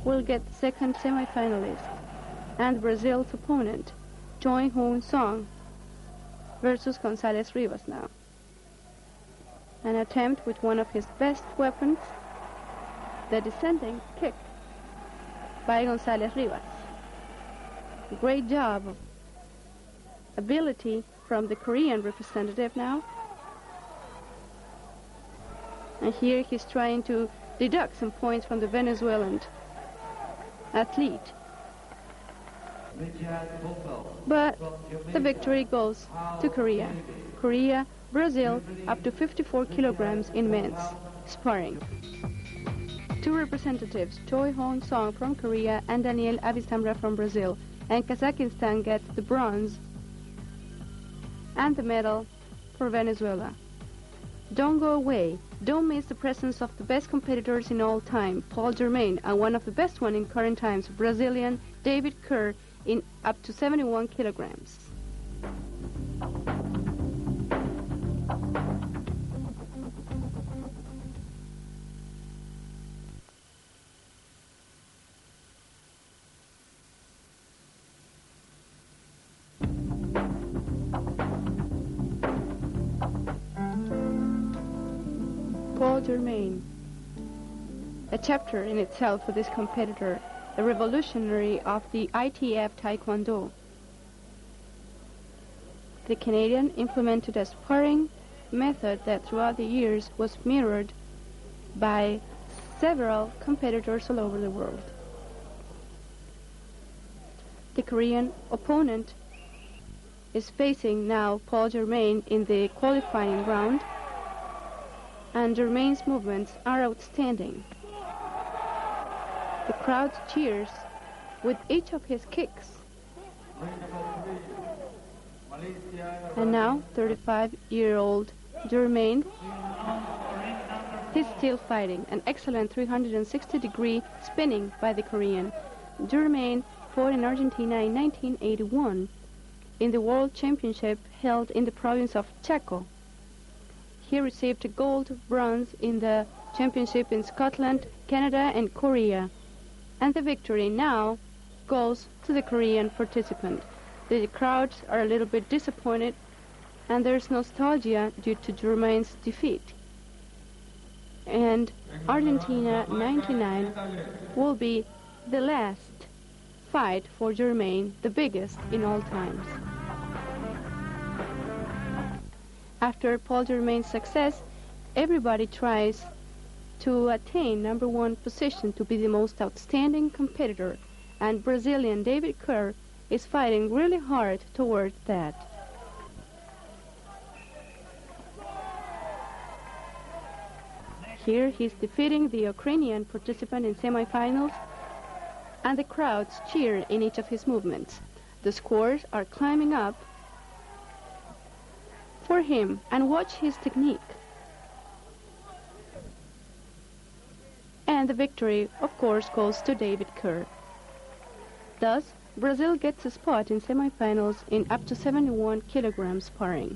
will get the second semifinalist, and Brazil's opponent, Choi Hoon-sung, versus González Rivas now. An attempt with one of his best weapons, the descending kick by González Rivas. Great job of ability from the Korean representative now. And here he's trying to deduct some points from the Venezuelan athlete. But the victory goes to Korea. Korea, Brazil, up to 54 kilograms in men's sparring. Two representatives, Choi Hoon-sung from Korea and Daniel Avisamra from Brazil, and Kazakhstan get the bronze and the medal for Venezuela. Don't go away. Don't miss the presence of the best competitors in all time, Paul Germain, and one of the best one in current times, Brazilian David Kerr, in up to 71 kilograms. Paul Germain, a chapter in itself for this competitor, a revolutionary of the ITF Taekwondo. The Canadian implemented a sparring method that throughout the years was mirrored by several competitors all over the world. The Korean opponent is facing now Paul Germain in the qualifying round, and Germain's movements are outstanding. The crowd cheers with each of his kicks. And now, 35-year-old Germain, he's still fighting. An excellent 360-degree spinning by the Korean. Germain fought in Argentina in 1981 in the World Championship held in the province of Chaco. He received a gold, bronze in the championship in Scotland, Canada, and Korea. And the victory now goes to the Korean participant. The crowds are a little bit disappointed, and there's nostalgia due to Germain's defeat. And Argentina 99 will be the last fight for Germain, the biggest in all times. After Paul Germain's success, everybody tries to attain #1 position to be the most outstanding competitor, and Brazilian David Kerr is fighting really hard toward that. Here he's defeating the Ukrainian participant in semifinals, and the crowds cheer in each of his movements. The scores are climbing up for him, and watch his technique. And the victory, of course, goes to David Kerr. Thus, Brazil gets a spot in semifinals in up to 71 kilograms sparring.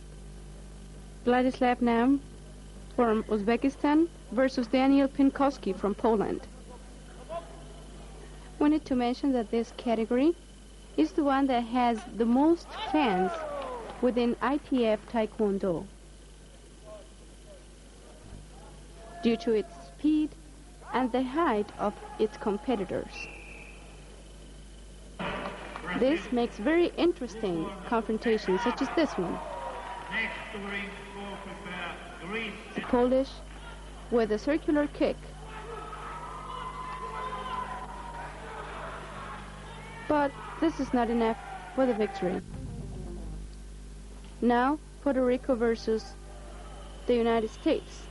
Vladislav Nam from Uzbekistan versus Daniel Pinkowski from Poland. We need to mention that this category is the one that has the most fans within ITF Taekwondo, due to its speed and the height of its competitors. This makes very interesting confrontations, such as this one. The Polish with a circular kick. But this is not enough for the victory. Now, Puerto Rico versus the United States.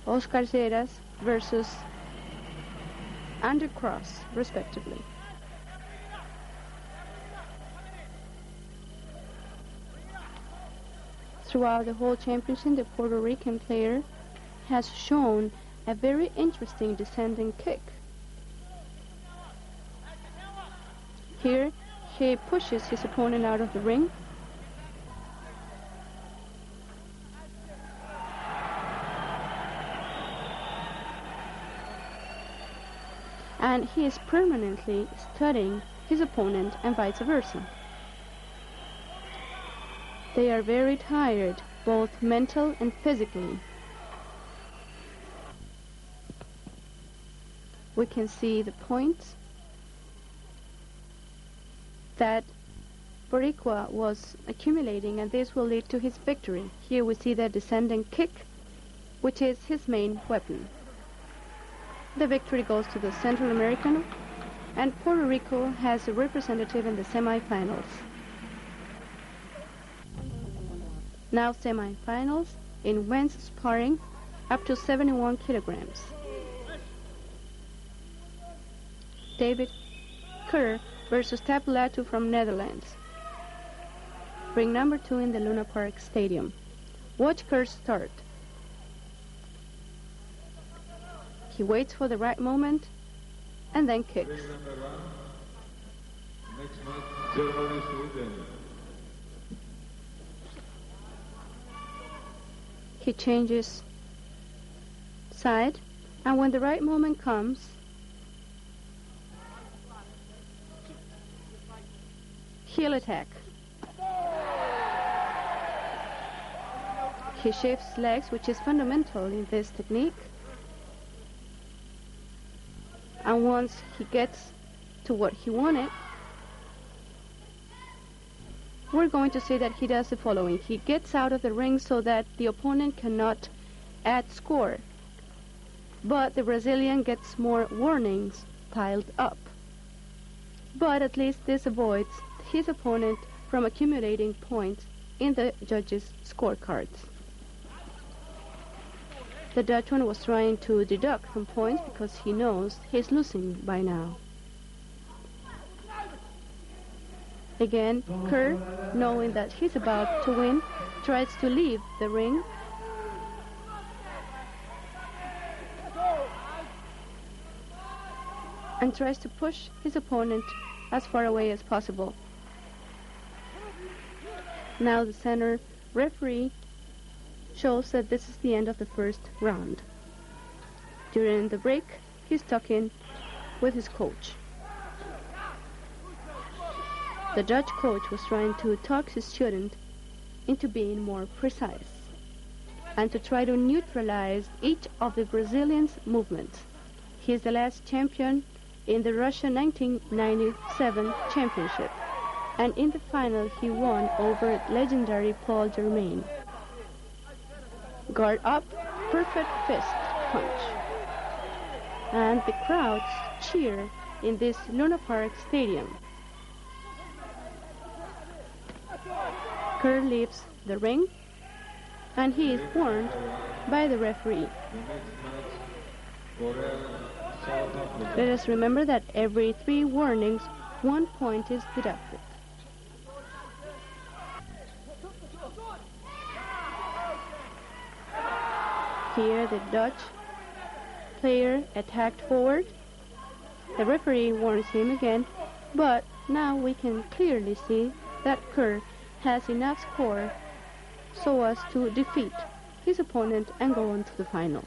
Oscar Zeras versus Andrew Cross, respectively. Throughout the whole championship, the Puerto Rican player has shown a very interesting descending kick. Here, he pushes his opponent out of the ring. and he is permanently studying his opponent and vice versa. They are very tired, both mental and physically. We can see the points that Boricua was accumulating, and this will lead to his victory. Here we see the descending kick, which is his main weapon. The victory goes to the Central American, and Puerto Rico has a representative in the semifinals. Now semifinals in men's sparring up to 71 kilograms. David Kerr versus Tapulatu from Netherlands. Ring number 2 in the Luna Park Stadium. Watch Kerr start. He waits for the right moment and then kicks. Next match, Germany, Sweden. He changes side, and when the right moment comes, heel attack. He shifts legs, which is fundamental in this technique. And once he gets to what he wanted, we're going to say that he does the following. He gets out of the ring so that the opponent cannot add score. But the Brazilian gets more warnings piled up. But at least this avoids his opponent from accumulating points in the judges' scorecards. The Dutchman was trying to deduct some points because he knows he's losing by now. Again, Kerr, knowing that he's about to win, tries to leave the ring. And tries to push his opponent as far away as possible. Now the center referee shows that this is the end of the first round. During the break, he's talking with his coach. The Dutch coach was trying to talk his student into being more precise and to try to neutralize each of the Brazilians' movements. He is the last champion in the Russia 1997 championship, and in the final he won over legendary Paul Germain. Guard up, perfect fist punch. And the crowds cheer in this Luna Park Stadium. Kerr leaves the ring, and he is warned by the referee. Let us remember that every 3 warnings, 1 point is deducted. Here the Dutch player attacked forward. The referee warns him again, but now we can clearly see that Kerr has enough score so as to defeat his opponent and go on to the final.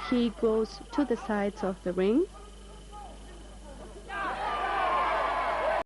He goes to the sides of the ring